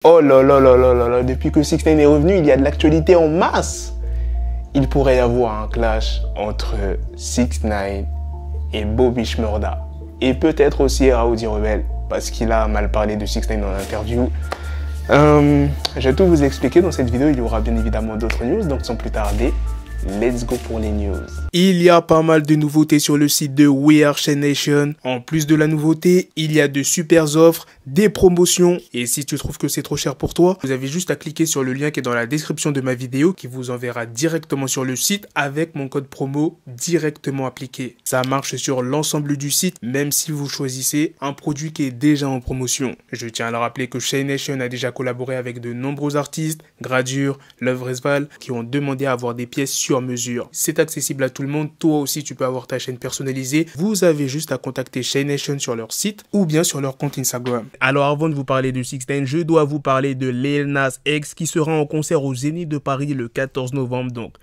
Oh là là là là là là, depuis que 6ix9ine est revenu, il y a de l'actualité en masse. Il pourrait y avoir un clash entre 6ix9ine et Bobby Shmurda. Et peut-être aussi Rowdy Rebel, parce qu'il a mal parlé de 6ix9ine dans l'interview. Je vais tout vous expliquer dans cette vidéo, il y aura bien évidemment d'autres news, donc sans plus tarder, let's go pour les news. Il y a pas mal de nouveautés sur le site de We Are Shay Nation. En plus de la nouveauté, il y a de super offres, des promotions. Et si tu trouves que c'est trop cher pour toi, vous avez juste à cliquer sur le lien qui est dans la description de ma vidéo qui vous enverra directement sur le site avec mon code promo directement appliqué. Ça marche sur l'ensemble du site, même si vous choisissez un produit qui est déjà en promotion. Je tiens à le rappeler que Shay Nation a déjà collaboré avec de nombreux artistes, Gradure, Love Resval, qui ont demandé à avoir des pièces sur mesure. C'est accessible à tout le monde. Toi aussi, tu peux avoir ta chaîne personnalisée. Vous avez juste à contacter Shay Nation sur leur site ou bien sur leur compte Instagram. Alors, avant de vous parler de 6ix9ine, je dois vous parler de Lil Nas X qui sera en concert au Zénith de Paris le 14 novembre. Donc,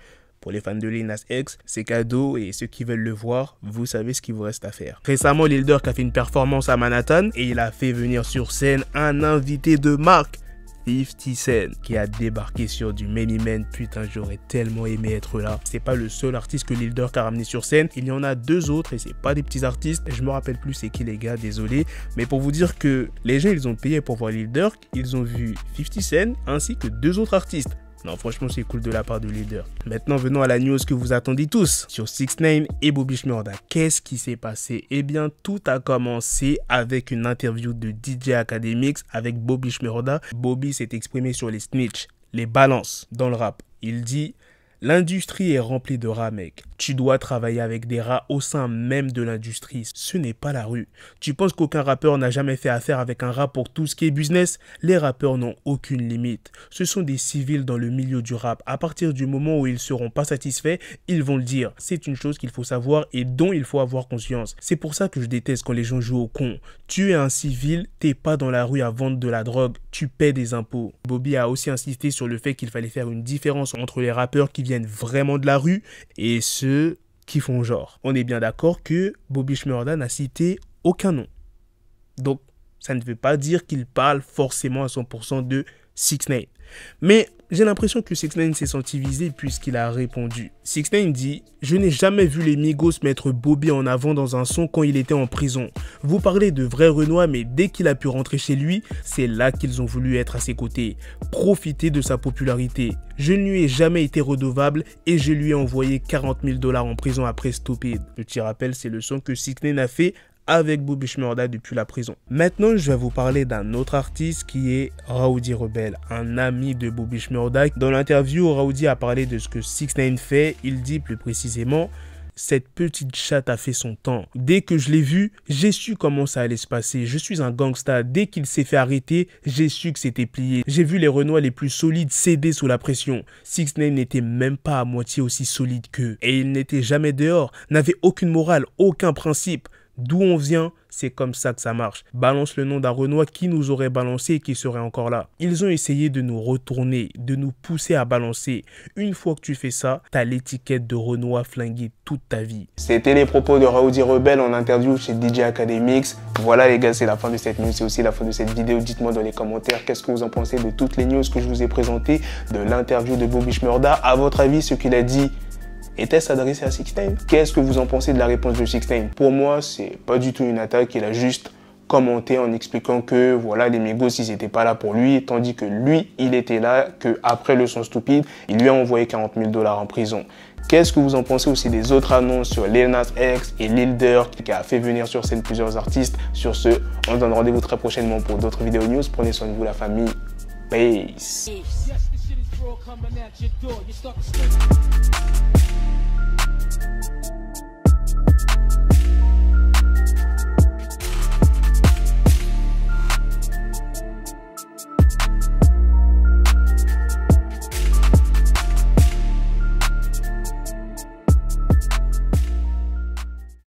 pour les fans de Lil Nas X, c'est cadeau et ceux qui veulent le voir, vous savez ce qu'il vous reste à faire. Récemment, Lil Durk a fait une performance à Manhattan et il a fait venir sur scène un invité de marque, 50 Cent, qui a débarqué sur du Many Men. Putain, j'aurais tellement aimé être là. C'est pas le seul artiste que Lil Durk a ramené sur scène. Il y en a deux autres et c'est pas des petits artistes. Je me rappelle plus c'est qui les gars, désolé. Mais pour vous dire que les gens, ils ont payé pour voir Lil Durk. Ils ont vu 50 Cent ainsi que deux autres artistes. Non, franchement, c'est cool de la part de Lil Durk. Maintenant, venons à la news que vous attendiez tous sur 6ix9ine et Bobby Shmurda. Qu'est-ce qui s'est passé? Eh bien, tout a commencé avec une interview de DJ Akademiks avec Bobby Shmurda. Bobby s'est exprimé sur les snitch, les balances dans le rap. Il dit: l'industrie est remplie de rats, mec. Tu dois travailler avec des rats au sein même de l'industrie. Ce n'est pas la rue. Tu penses qu'aucun rappeur n'a jamais fait affaire avec un rat pour tout ce qui est business? Les rappeurs n'ont aucune limite. Ce sont des civils dans le milieu du rap. À partir du moment où ils seront pas satisfaits, ils vont le dire. C'est une chose qu'il faut savoir et dont il faut avoir conscience. C'est pour ça que je déteste quand les gens jouent au con. Tu es un civil, t'es pas dans la rue à vendre de la drogue, tu paies des impôts. Bobby a aussi insisté sur le fait qu'il fallait faire une différence entre les rappeurs qui viennent vraiment de la rue et ceux qui font genre. On est bien d'accord que Bobby Shmurda n'a cité aucun nom. Donc, ça ne veut pas dire qu'il parle forcément à 100% de 6ix9ine. Mais j'ai l'impression que 6ix9ine s'est senti visé puisqu'il a répondu. 6ix9ine dit: je n'ai jamais vu les Migos mettre Bobby en avant dans un son quand il était en prison. Vous parlez de vrai Renoir, mais dès qu'il a pu rentrer chez lui, c'est là qu'ils ont voulu être à ses côtés. Profiter de sa popularité. Je ne lui ai jamais été redevable et je lui ai envoyé 40 000 $ en prison après Stupid. Petit rappel, c'est le son que 6ix9ine a fait avec Bobby Shmurda depuis la prison. Maintenant, je vais vous parler d'un autre artiste qui est Rowdy Rebel, un ami de Bobby Shmurda. Dans l'interview, Rowdy a parlé de ce que 6ix9ine fait. Il dit plus précisément: cette petite chatte a fait son temps. Dès que je l'ai vu, j'ai su comment ça allait se passer. Je suis un gangsta. Dès qu'il s'est fait arrêter, j'ai su que c'était plié. J'ai vu les Renois les plus solides céder sous la pression. 6ix9ine n'était même pas à moitié aussi solide qu'eux. Et il n'était jamais dehors, n'avait aucune morale, aucun principe. D'où on vient, c'est comme ça que ça marche. Balance le nom d'un Renoir qui nous aurait balancé et qui serait encore là. Ils ont essayé de nous retourner, de nous pousser à balancer. Une fois que tu fais ça, t'as l'étiquette de Renoir flinguée toute ta vie. C'était les propos de Rowdy Rebel en interview chez DJ Akademiks. Voilà les gars, c'est la fin de cette news, c'est aussi la fin de cette vidéo. Dites-moi dans les commentaires qu'est-ce que vous en pensez de toutes les news que je vous ai présentées, de l'interview de Bobby Shmurda. À votre avis, ce qu'il a dit était-ce adressé à 6ix9ine? Qu'est-ce que vous en pensez de la réponse de 6ix9ine? Pour moi, c'est pas du tout une attaque. Il a juste commenté en expliquant que voilà, les Migos, ils n'étaient pas là pour lui, tandis que lui, il était là, que après le son Stupide, il lui a envoyé 40 000 $ en prison. Qu'est-ce que vous en pensez aussi des autres annonces sur Lil Nas X et Lil Durk qui a fait venir sur scène plusieurs artistes? Sur ce, on se donne rendez-vous très prochainement pour d'autres vidéos news. Prenez soin de vous, la famille. Peace.